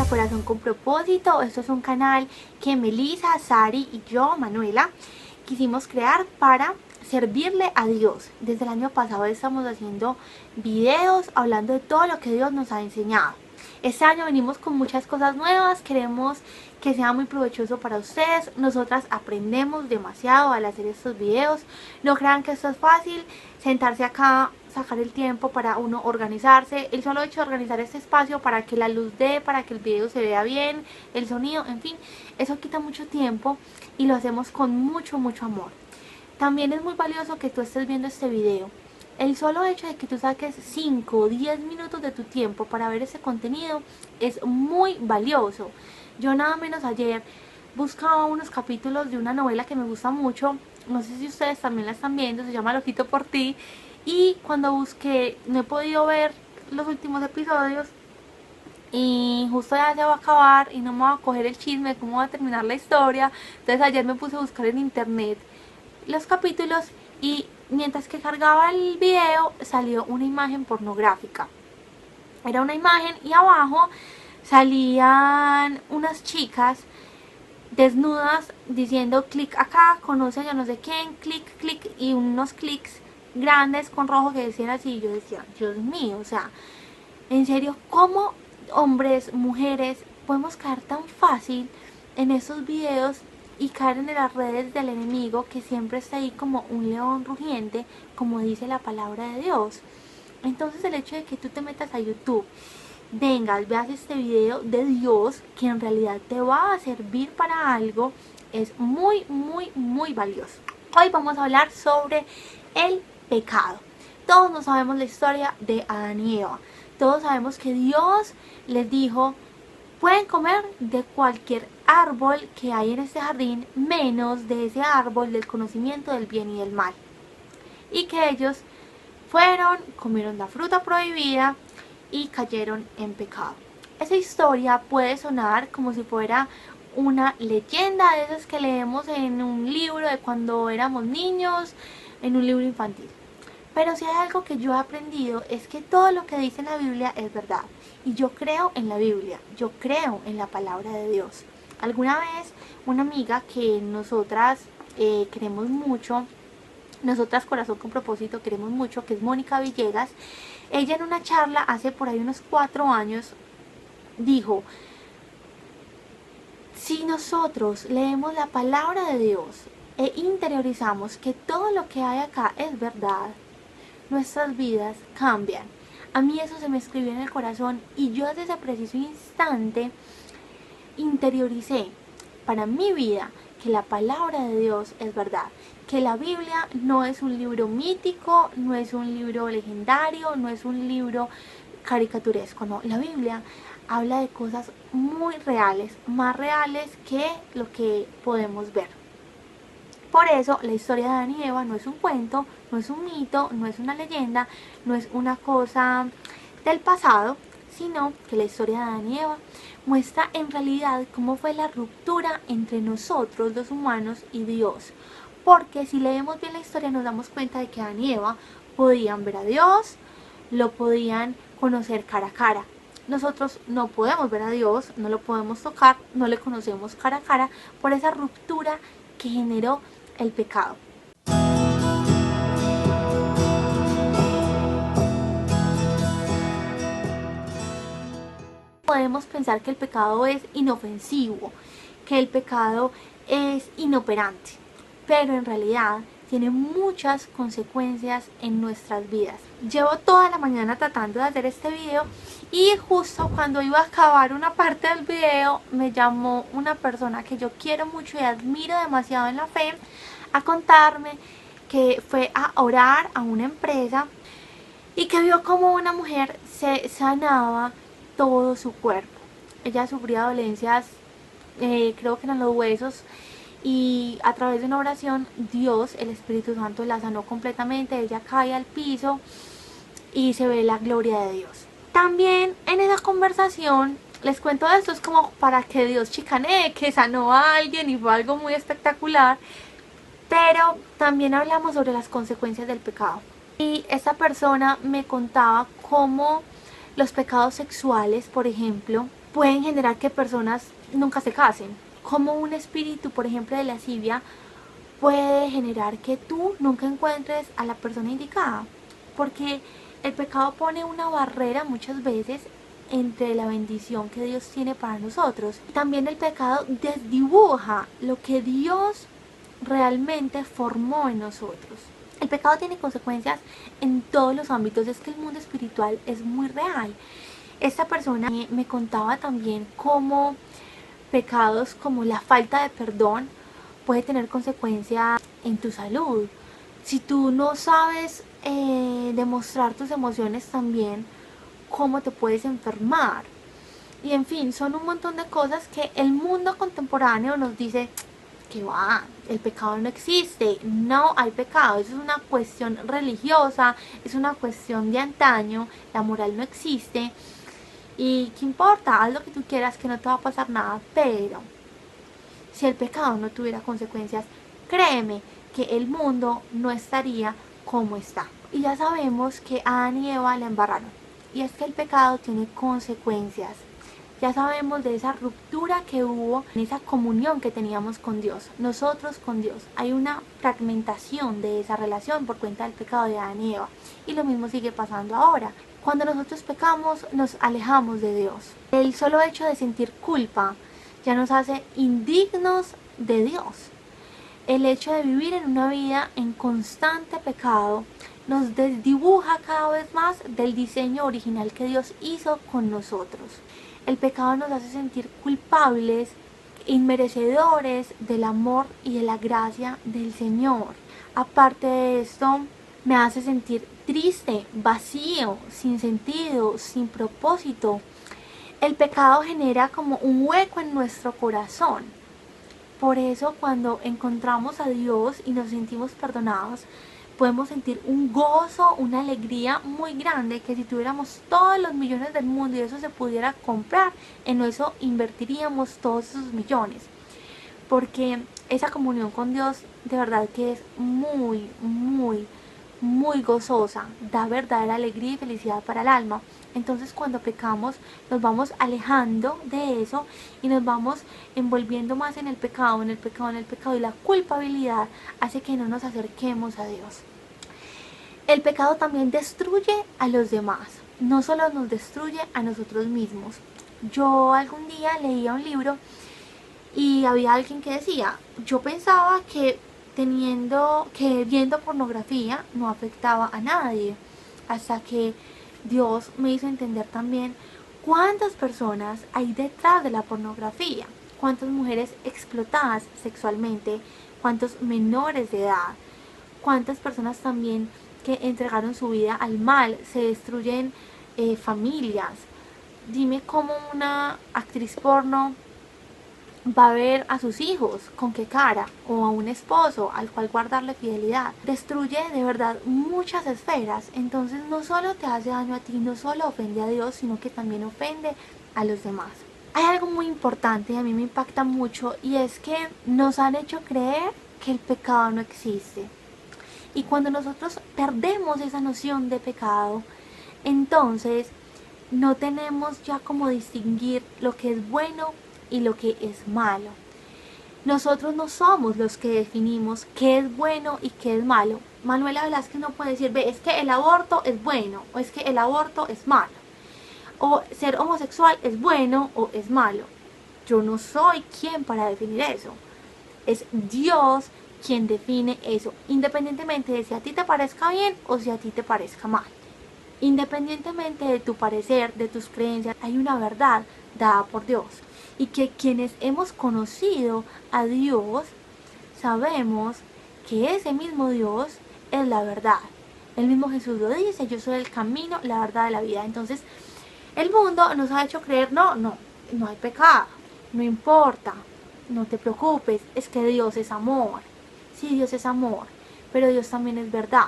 Corazón con Propósito. Esto es un canal que Melissa, Sari y yo, Manuela, quisimos crear para servirle a Dios. Desde el año pasado estamos haciendo videos hablando de todo lo que Dios nos ha enseñado. Este año venimos con muchas cosas nuevas, queremos que sea muy provechoso para ustedes. Nosotras aprendemos demasiado al hacer estos videos. No crean que esto es fácil, sentarse acá, sacar el tiempo para uno organizarse. El solo hecho de organizar este espacio para que la luz dé, para que el video se vea bien, el sonido, en fin, eso quita mucho tiempo y lo hacemos con mucho amor. También es muy valioso que tú estés viendo este video. El solo hecho de que tú saques 5 o 10 minutos de tu tiempo para ver ese contenido es muy valioso. Yo nada menos ayer buscaba unos capítulos de una novela que me gusta mucho. No sé si ustedes también la están viendo, se llama Loquito por ti. Y cuando busqué, no he podido ver los últimos episodios. Y justo ya se va a acabar y no me va a coger el chisme de cómo va a terminar la historia. Entonces ayer me puse a buscar en internet los capítulos y mientras que cargaba el video salió una imagen pornográfica. Era una imagen y abajo salían unas chicas desnudas diciendo clic acá, conoce yo no sé quién, clic, clic, y unos clics grandes con rojo que decían así. Y yo decía, Dios mío, o sea, en serio, ¿cómo hombres, mujeres podemos caer tan fácil en esos videos y caer en las redes del enemigo que siempre está ahí como un león rugiente, como dice la palabra de Dios? Entonces el hecho de que tú te metas a YouTube, vengas, veas este video de Dios que en realidad te va a servir para algo, es muy valioso. Hoy vamos a hablar sobre el pecado. Todos no sabemos la historia de Adán y Eva. Todos sabemos que Dios les dijo, pueden comer de cualquier árbol que hay en este jardín, menos de ese árbol del conocimiento del bien y del mal. Y que ellos fueron, comieron la fruta prohibida y cayeron en pecado. Esa historia puede sonar como si fuera una leyenda de esas que leemos en un libro de cuando éramos niños, en un libro infantil. Pero si hay algo que yo he aprendido es que todo lo que dice la Biblia es verdad. Y yo creo en la Biblia, yo creo en la palabra de Dios. Alguna vez una amiga que nosotras queremos mucho, nosotras Corazón con Propósito queremos mucho, que es Mónica Villegas, ella en una charla hace por ahí unos 4 años dijo, si nosotros leemos la palabra de Dios e interiorizamos que todo lo que hay acá es verdad, nuestras vidas cambian. A mí eso se me escribió en el corazón y yo desde ese preciso instante interioricé para mi vida que la palabra de Dios es verdad, que la Biblia no es un libro mítico, no es un libro legendario, no es un libro caricaturesco, no, la Biblia habla de cosas muy reales, más reales que lo que podemos ver. Por eso la historia de Adán y Eva no es un cuento, no es un mito, no es una leyenda, no es una cosa del pasado, sino que la historia de Adán y Eva muestra en realidad cómo fue la ruptura entre nosotros los humanos y Dios. Porque si leemos bien la historia nos damos cuenta de que Adán y Eva podían ver a Dios, lo podían conocer cara a cara. Nosotros no podemos ver a Dios, no lo podemos tocar, no le conocemos cara a cara por esa ruptura que generó el pecado. Podemos pensar que el pecado es inofensivo, que el pecado es inoperante, pero en realidad tiene muchas consecuencias en nuestras vidas. Llevo toda la mañana tratando de hacer este video y justo cuando iba a acabar una parte del video me llamó una persona que yo quiero mucho y admiro demasiado en la fe a contarme que fue a orar a una empresa y que vio como una mujer se sanaba todo su cuerpo. Ella sufría dolencias, creo que eran los huesos, y a través de una oración Dios, el Espíritu Santo, la sanó completamente. Ella cae al piso y se ve la gloria de Dios. También en esa conversación, les cuento esto, es como para que Dios chicanee, que sanó a alguien y fue algo muy espectacular, pero también hablamos sobre las consecuencias del pecado. Y esta persona me contaba cómo los pecados sexuales, por ejemplo, pueden generar que personas nunca se casen. Como un espíritu, por ejemplo, de lascivia puede generar que tú nunca encuentres a la persona indicada, porque el pecado pone una barrera muchas veces entre la bendición que Dios tiene para nosotros. También el pecado desdibuja lo que Dios realmente formó en nosotros. El pecado tiene consecuencias en todos los ámbitos, es que el mundo espiritual es muy real. Esta persona me contaba también cómo pecados como la falta de perdón puede tener consecuencias en tu salud. Si tú no sabes demostrar tus emociones también, cómo te puedes enfermar. Y en fin, son un montón de cosas que el mundo contemporáneo nos dice que va, el pecado no existe, no hay pecado, eso es una cuestión religiosa, es una cuestión de antaño, la moral no existe. Y qué importa, haz lo que tú quieras, que no te va a pasar nada, pero si el pecado no tuviera consecuencias, créeme que el mundo no estaría como está. Y ya sabemos que Adán y Eva la embarraron. Y es que el pecado tiene consecuencias. Ya sabemos de esa ruptura que hubo, en esa comunión que teníamos con Dios, nosotros con Dios. Hay una fragmentación de esa relación por cuenta del pecado de Adán y Eva. Y lo mismo sigue pasando ahora. Cuando nosotros pecamos, nos alejamos de Dios. El solo hecho de sentir culpa ya nos hace indignos de Dios. El hecho de vivir en una vida en constante pecado nos desdibuja cada vez más del diseño original que Dios hizo con nosotros. El pecado nos hace sentir culpables, inmerecedores del amor y de la gracia del Señor. Aparte de esto, me hace sentir triste, vacío, sin sentido, sin propósito. El pecado genera como un hueco en nuestro corazón. Por eso cuando encontramos a Dios y nos sentimos perdonados, podemos sentir un gozo, una alegría muy grande, que si tuviéramos todos los millones del mundo y eso se pudiera comprar, en eso invertiríamos todos esos millones. Porque esa comunión con Dios de verdad que es muy, muy, muy gozosa, da verdadera alegría y felicidad para el alma. Entonces cuando pecamos nos vamos alejando de eso y nos vamos envolviendo más en el pecado, en el pecado, en el pecado, y la culpabilidad hace que no nos acerquemos a Dios. El pecado también destruye a los demás, no solo nos destruye a nosotros mismos. Yo algún día leía un libro y había alguien que decía, yo pensaba que viendo pornografía no afectaba a nadie, hasta que Dios me hizo entender también cuántas personas hay detrás de la pornografía, cuántas mujeres explotadas sexualmente, cuántos menores de edad, cuántas personas también que entregaron su vida al mal, se destruyen familias. Dime cómo una actriz porno va a ver a sus hijos, con qué cara, o a un esposo al cual guardarle fidelidad. Destruye de verdad muchas esferas. Entonces no solo te hace daño a ti, no solo ofende a Dios, sino que también ofende a los demás. Hay algo muy importante y a mí me impacta mucho, y es que nos han hecho creer que el pecado no existe. Y cuando nosotros perdemos esa noción de pecado, entonces no tenemos ya como distinguir lo que es bueno y lo que es malo. Nosotros no somos los que definimos qué es bueno y qué es malo. Manuela Velázquez no puede decir, ve, es que el aborto es bueno o es que el aborto es malo. O ser homosexual es bueno o es malo. Yo no soy quien para definir eso. Es Dios quien define eso, independientemente de si a ti te parezca bien o si a ti te parezca mal. Independientemente de tu parecer, de tus creencias, hay una verdad dada por Dios. Y que quienes hemos conocido a Dios sabemos que ese mismo Dios es la verdad. El mismo Jesús lo dice, yo soy el camino, la verdad de la vida. Entonces, el mundo nos ha hecho creer, no hay pecado, no importa, no te preocupes, es que Dios es amor. Sí, Dios es amor, pero Dios también es verdad.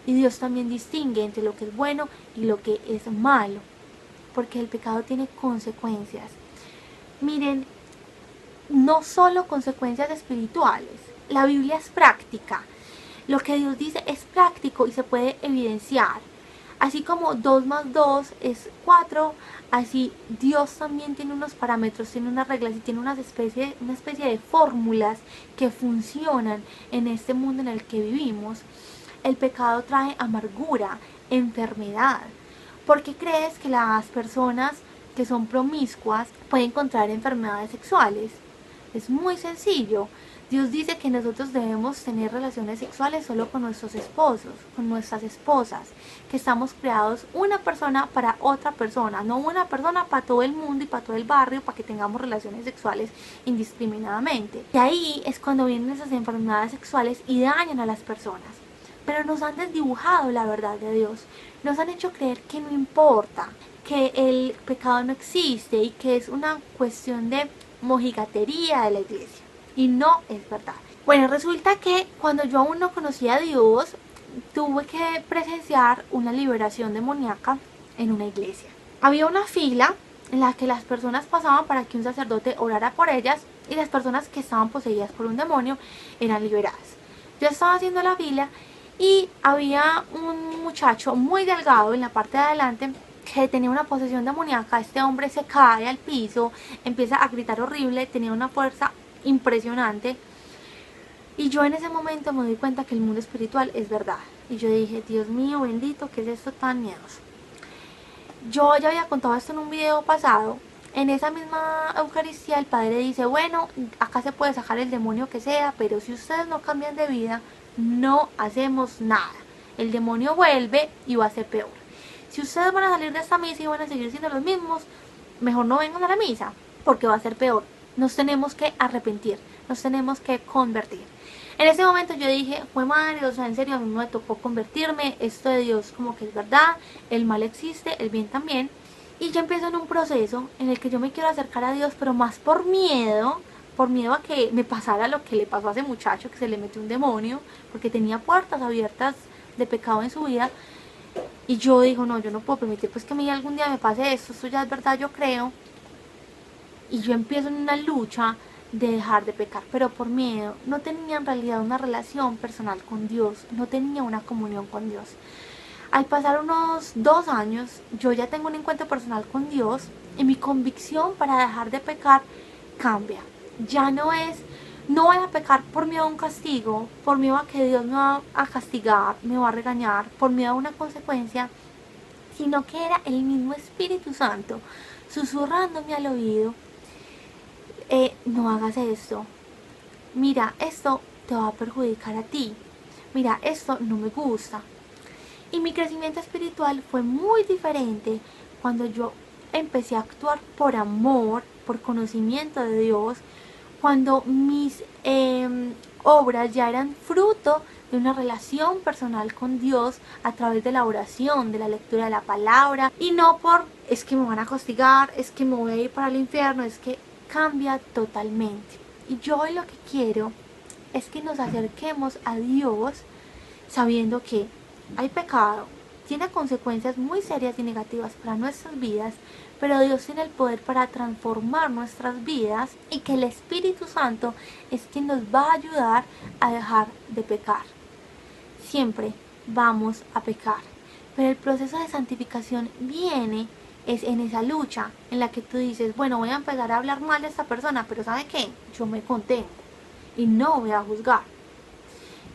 Y Dios también distingue entre lo que es bueno y lo que es malo, porque el pecado tiene consecuencias. Miren, no solo consecuencias espirituales, la Biblia es práctica. Lo que Dios dice es práctico y se puede evidenciar. Así como 2 más 2 es 4, así Dios también tiene unos parámetros, tiene unas reglas y tiene una especie de fórmulas que funcionan en este mundo en el que vivimos. El pecado trae amargura, enfermedad. ¿Por qué crees que las personas que son promiscuas pueden contraer enfermedades sexuales? Es muy sencillo. Dios dice que nosotros debemos tener relaciones sexuales solo con nuestros esposos, con nuestras esposas, que estamos creados una persona para otra persona, no una persona para todo el mundo y para todo el barrio, para que tengamos relaciones sexuales indiscriminadamente. Y ahí es cuando vienen esas enfermedades sexuales y dañan a las personas. Pero nos han desdibujado la verdad de Dios, nos han hecho creer que no importa, que el pecado no existe y que es una cuestión de mojigatería de la iglesia. Y no es verdad. Bueno, resulta que cuando yo aún no conocía a Dios, tuve que presenciar una liberación demoníaca en una iglesia. Había una fila en la que las personas pasaban para que un sacerdote orara por ellas y las personas que estaban poseídas por un demonio eran liberadas. Yo estaba haciendo la fila y había un muchacho muy delgado en la parte de adelante que tenía una posesión demoníaca. Este hombre se cae al piso, empieza a gritar horrible, tenía una fuerza impresionante. Y yo en ese momento me doy cuenta que el mundo espiritual es verdad. Y yo dije, Dios mío, bendito, ¿qué es esto tan miedoso? Yo ya había contado esto en un video pasado. En esa misma Eucaristía el Padre dice, bueno, acá se puede sacar el demonio que sea, pero si ustedes no cambian de vida, no hacemos nada. El demonio vuelve y va a ser peor. Si ustedes van a salir de esta misa y van a seguir siendo los mismos, mejor no vengan a la misa, porque va a ser peor. Nos tenemos que arrepentir, nos tenemos que convertir. En ese momento yo dije, fue madre, o sea, en serio, a mí me tocó convertirme, esto de Dios como que es verdad, el mal existe, el bien también. Y yo empiezo en un proceso en el que yo me quiero acercar a Dios, pero más por miedo a que me pasara lo que le pasó a ese muchacho, que se le metió un demonio, porque tenía puertas abiertas de pecado en su vida. Y yo digo, no, yo no puedo permitir pues que a mí algún día me pase esto ya es verdad, yo creo. Y yo empiezo en una lucha de dejar de pecar, pero por miedo. No tenía en realidad una relación personal con Dios, no tenía una comunión con Dios. Al pasar unos 2 años, yo ya tengo un encuentro personal con Dios y mi convicción para dejar de pecar cambia. Ya no es, no voy a pecar por miedo a un castigo, por miedo a que Dios me va a castigar, me va a regañar, por miedo a una consecuencia, sino que era el mismo Espíritu Santo susurrándome al oído, no hagas esto, mira, esto te va a perjudicar a ti, mira, esto no me gusta. Y mi crecimiento espiritual fue muy diferente cuando yo empecé a actuar por amor, por conocimiento de Dios, cuando mis obras ya eran fruto de una relación personal con Dios a través de la oración, de la lectura de la palabra, y no por es que me van a castigar, es que me voy a ir para el infierno, es que cambia totalmente. Y yo hoy lo que quiero es que nos acerquemos a Dios sabiendo que hay pecado, tiene consecuencias muy serias y negativas para nuestras vidas, pero Dios tiene el poder para transformar nuestras vidas y que el Espíritu Santo es quien nos va a ayudar a dejar de pecar. Siempre vamos a pecar, pero el proceso de santificación viene es en esa lucha en la que tú dices, bueno, voy a empezar a hablar mal de esta persona, pero ¿sabe qué? Yo me contengo y no voy a juzgar.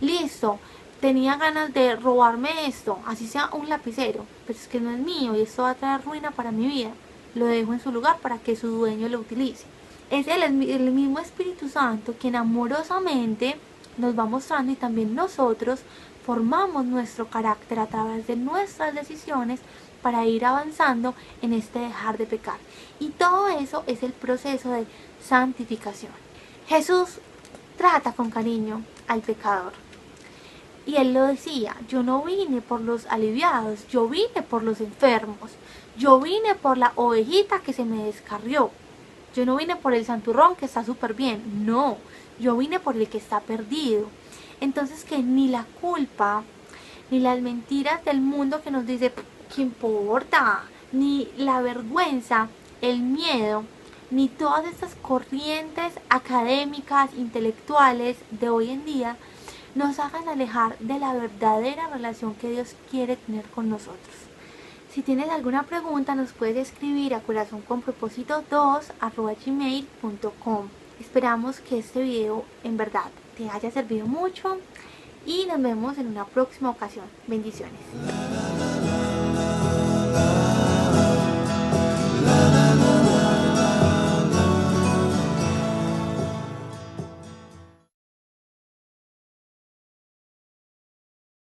Listo, tenía ganas de robarme esto, así sea un lapicero, pero es que no es mío y esto va a traer ruina para mi vida. Lo dejo en su lugar para que su dueño lo utilice. Es el mismo Espíritu Santo quien amorosamente nos va mostrando y también nosotros formamos nuestro carácter a través de nuestras decisiones para ir avanzando en este dejar de pecar. Y todo eso es el proceso de santificación. Jesús trata con cariño al pecador. Y él lo decía, yo no vine por los aliviados, yo vine por los enfermos, yo vine por la ovejita que se me descarrió, yo no vine por el santurrón que está súper bien, no, yo vine por el que está perdido. Entonces que ni la culpa, ni las mentiras del mundo que nos dice, ¿qué importa? Ni la vergüenza, el miedo, ni todas estas corrientes académicas, intelectuales de hoy en día, nos hagan alejar de la verdadera relación que Dios quiere tener con nosotros. Si tienes alguna pregunta nos puedes escribir a corazonconpropósito2@gmail.com. Esperamos que este video en verdad te haya servido mucho y nos vemos en una próxima ocasión. Bendiciones.